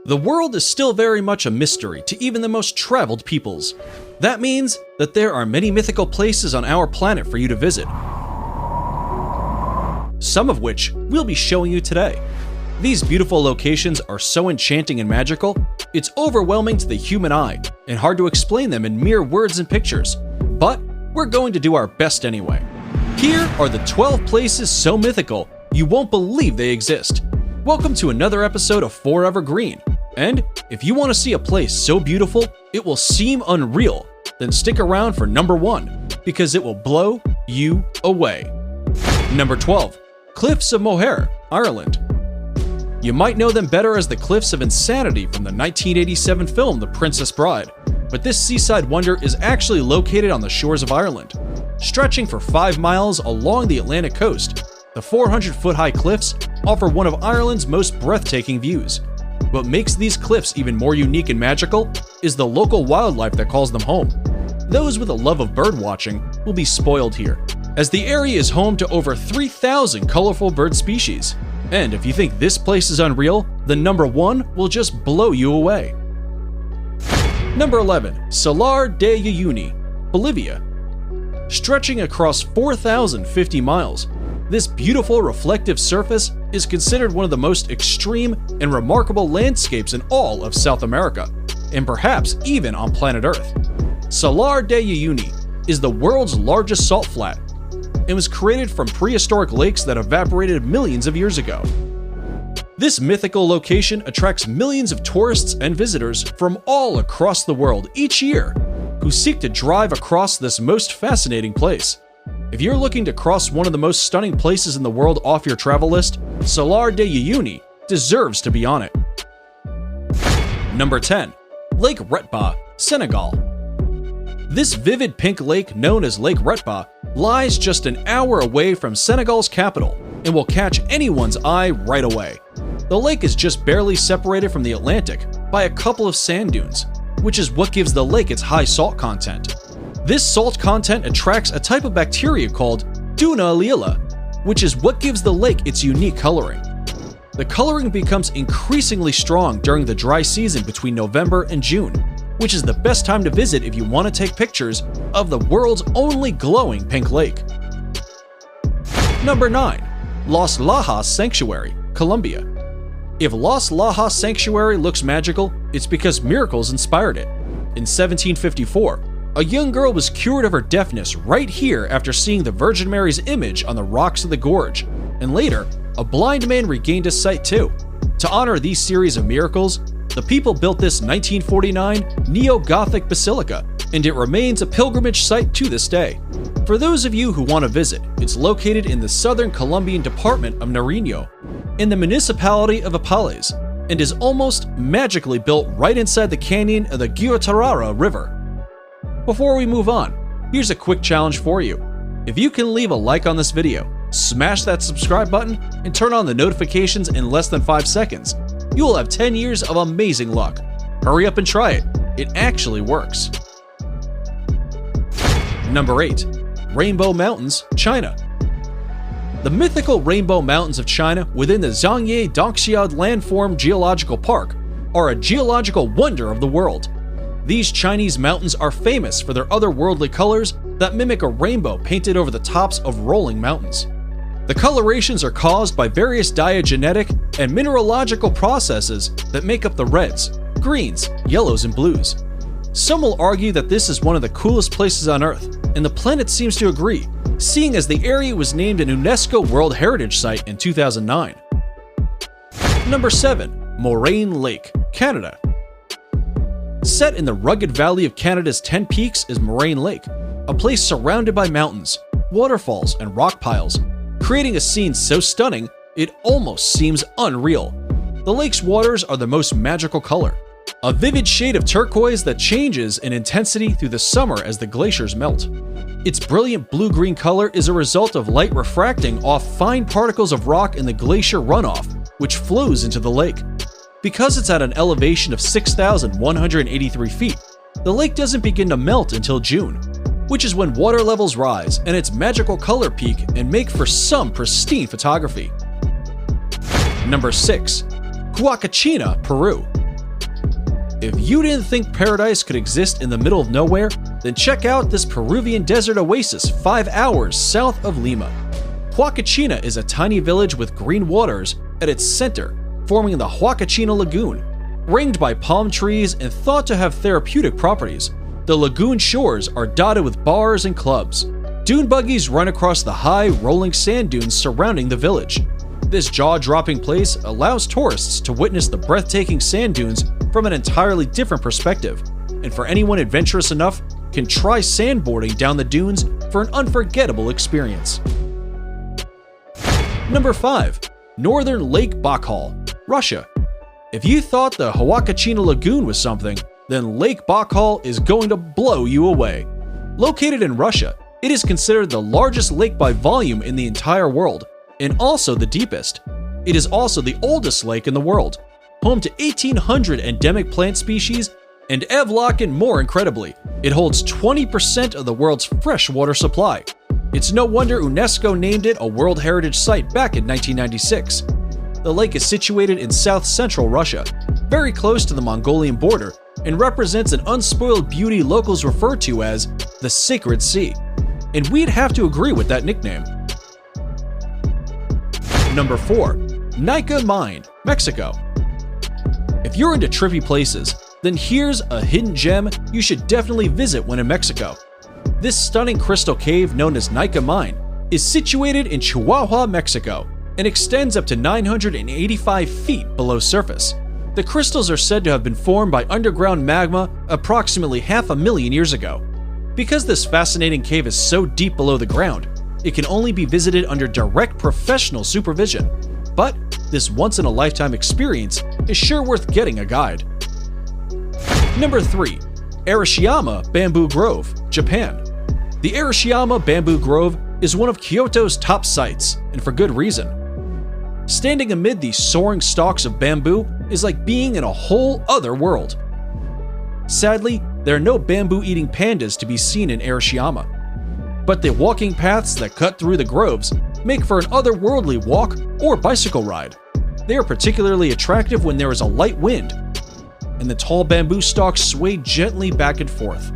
The world is still very much a mystery to even the most traveled peoples. That means that there are many mythical places on our planet for you to visit, some of which we'll be showing you today. These beautiful locations are so enchanting and magical, it's overwhelming to the human eye and hard to explain them in mere words and pictures. But we're going to do our best anyway. Here are the 12 places so mythical you won't believe they exist. Welcome to another episode of Forever Green. And if you want to see a place so beautiful it will seem unreal, then stick around for number 1, because it will blow you away. Number 12. Cliffs of Moher, Ireland. You might know them better as the Cliffs of Insanity from the 1987 film The Princess Bride, but this seaside wonder is actually located on the shores of Ireland. Stretching for 5 miles along the Atlantic coast, the 400-foot-high cliffs offer one of Ireland's most breathtaking views. What makes these cliffs even more unique and magical is the local wildlife that calls them home. Those with a love of birdwatching will be spoiled here, as the area is home to over 3,000 colorful bird species. And if you think this place is unreal, then number 1 will just blow you away. Number 11. Salar de Uyuni, Bolivia. Stretching across 4,050 miles, this beautiful reflective surface is considered one of the most extreme and remarkable landscapes in all of South America, and perhaps even on planet Earth. Salar de Uyuni is the world's largest salt flat and was created from prehistoric lakes that evaporated millions of years ago. This mythical location attracts millions of tourists and visitors from all across the world each year who seek to drive across this most fascinating place. If you're looking to cross one of the most stunning places in the world off your travel list, Salar de Uyuni deserves to be on it. Number 10. Lake Retba, Senegal. This vivid pink lake known as Lake Retba lies just an hour away from Senegal's capital and will catch anyone's eye right away. The lake is just barely separated from the Atlantic by a couple of sand dunes, which is what gives the lake its high salt content. This salt content attracts a type of bacteria called Duna lila, which is what gives the lake its unique coloring. The coloring becomes increasingly strong during the dry season between November and June, which is the best time to visit if you want to take pictures of the world's only glowing pink lake. Number 9. Los Lajas Sanctuary, Colombia. If Los Lajas Sanctuary looks magical, it's because miracles inspired it. In 1754, a young girl was cured of her deafness right here after seeing the Virgin Mary's image on the rocks of the gorge, and later, a blind man regained his sight too. To honor these series of miracles, the people built this 1949 neo-Gothic basilica, and it remains a pilgrimage site to this day. For those of you who want to visit, it's located in the southern Colombian department of Nariño, in the municipality of Apales, and is almost magically built right inside the canyon of the Guatarrara River. Before we move on, here's a quick challenge for you. If you can leave a like on this video, smash that subscribe button, and turn on the notifications in less than 5 seconds, you will have 10 years of amazing luck. Hurry up and try it. It actually works. Number 8. Rainbow Mountains, China. The mythical Rainbow Mountains of China within the Zhangye Dongxiao Landform Geological Park are a geological wonder of the world. These Chinese mountains are famous for their otherworldly colors that mimic a rainbow painted over the tops of rolling mountains. The colorations are caused by various diagenetic and mineralogical processes that make up the reds, greens, yellows, and blues. Some will argue that this is one of the coolest places on Earth, and the planet seems to agree, seeing as the area was named an UNESCO World Heritage Site in 2009. Number 7. Moraine Lake, Canada. Set in the rugged valley of Canada's 10 Peaks is Moraine Lake, a place surrounded by mountains, waterfalls, and rock piles, creating a scene so stunning it almost seems unreal. The lake's waters are the most magical color, a vivid shade of turquoise that changes in intensity through the summer as the glaciers melt. Its brilliant blue-green color is a result of light refracting off fine particles of rock in the glacier runoff, which flows into the lake. Because it's at an elevation of 6,183 feet, the lake doesn't begin to melt until June, which is when water levels rise and its magical color peak and make for some pristine photography. Number 6. Huacachina, Peru. If you didn't think paradise could exist in the middle of nowhere, then check out this Peruvian desert oasis 5 hours south of Lima. Huacachina is a tiny village with green waters at its center, forming the Huacachina Lagoon. Ringed by palm trees and thought to have therapeutic properties, the lagoon shores are dotted with bars and clubs. Dune buggies run across the high, rolling sand dunes surrounding the village. This jaw-dropping place allows tourists to witness the breathtaking sand dunes from an entirely different perspective, and for anyone adventurous enough, can try sandboarding down the dunes for an unforgettable experience. Number 5. Northern Lake Baikal, Russia. If you thought the Huacachina Lagoon was something, then Lake Baikal is going to blow you away. Located in Russia, it is considered the largest lake by volume in the entire world, and also the deepest. It is also the oldest lake in the world, home to 1,800 endemic plant species, and Evlock, more incredibly, it holds 20% of the world's freshwater supply. It's no wonder UNESCO named it a World Heritage Site back in 1996. The lake is situated in south-central Russia, very close to the Mongolian border, and represents an unspoiled beauty locals refer to as the Sacred Sea. And we'd have to agree with that nickname. Number 4. Nika Mine, Mexico. If you're into trippy places, then here's a hidden gem you should definitely visit when in Mexico. This stunning crystal cave known as Nika Mine is situated in Chihuahua, Mexico, and extends up to 985 feet below surface. The crystals are said to have been formed by underground magma approximately 500,000 years ago. Because this fascinating cave is so deep below the ground, it can only be visited under direct professional supervision. But this once-in-a-lifetime experience is sure worth getting a guide. Number 3. Arashiyama Bamboo Grove, Japan. The Arashiyama Bamboo Grove is one of Kyoto's top sites, and for good reason. Standing amid these soaring stalks of bamboo is like being in a whole other world. Sadly, there are no bamboo-eating pandas to be seen in Arashiyama, but the walking paths that cut through the groves make for an otherworldly walk or bicycle ride. They are particularly attractive when there is a light wind, and the tall bamboo stalks sway gently back and forth.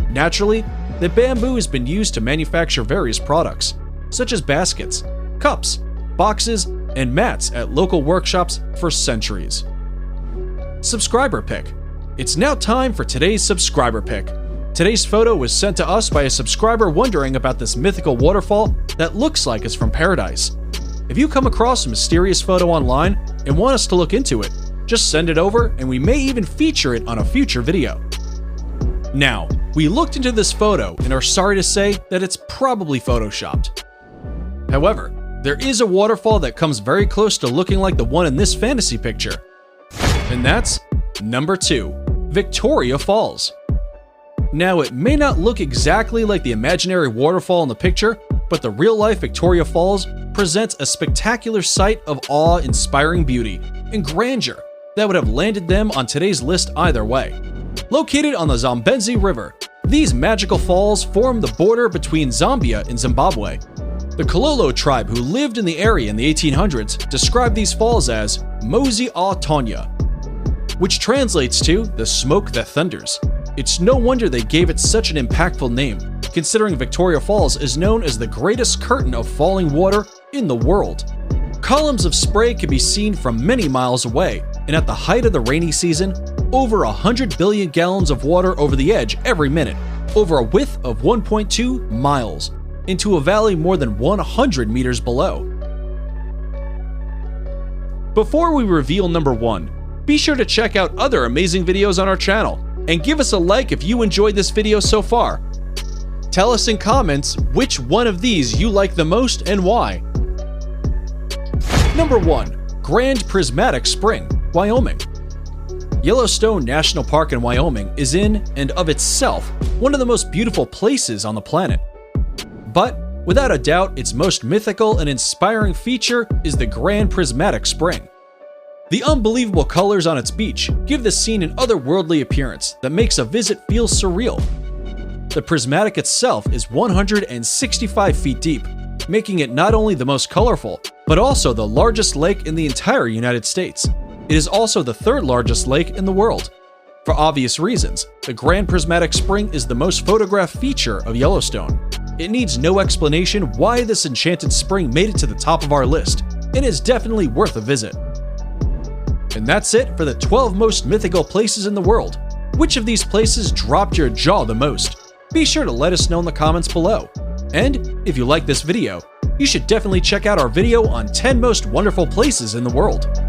Naturally, the bamboo has been used to manufacture various products, such as baskets, cups, boxes, and mats at local workshops for centuries. Subscriber pick. It's now time for today's subscriber pick. Today's photo was sent to us by a subscriber wondering about this mythical waterfall that looks like it's from paradise. If you come across a mysterious photo online and want us to look into it, just send it over and we may even feature it on a future video. Now, we looked into this photo and are sorry to say that it's probably photoshopped. However, there is a waterfall that comes very close to looking like the one in this fantasy picture. And that's number 2, Victoria Falls. Now, it may not look exactly like the imaginary waterfall in the picture, but the real-life Victoria Falls presents a spectacular sight of awe-inspiring beauty and grandeur that would have landed them on today's list either way. Located on the Zambezi River, these magical falls form the border between Zambia and Zimbabwe. The Kololo tribe who lived in the area in the 1800s described these falls as Mozi a Tonya, which translates to the smoke that thunders. It's no wonder they gave it such an impactful name, considering Victoria Falls is known as the greatest curtain of falling water in the world. Columns of spray can be seen from many miles away, and at the height of the rainy season, over 100 billion gallons of water over the edge every minute, over a width of 1.2 miles, into a valley more than 100 meters below. Before we reveal number 1, be sure to check out other amazing videos on our channel, and give us a like if you enjoyed this video so far. Tell us in comments which one of these you like the most and why. Number 1. Grand Prismatic Spring, Wyoming. Yellowstone National Park in Wyoming is in and of itself one of the most beautiful places on the planet. But, without a doubt, its most mythical and inspiring feature is the Grand Prismatic Spring. The unbelievable colors on its beach give the scene an otherworldly appearance that makes a visit feel surreal. The prismatic itself is 165 feet deep, making it not only the most colorful, but also the largest lake in the entire United States. It is also the third largest lake in the world. For obvious reasons, the Grand Prismatic Spring is the most photographed feature of Yellowstone. It needs no explanation why this enchanted spring made it to the top of our list. It is definitely worth a visit. And that's it for the 12 most mythical places in the world. Which of these places dropped your jaw the most? Be sure to let us know in the comments below. And if you like this video, you should definitely check out our video on 10 most wonderful places in the world.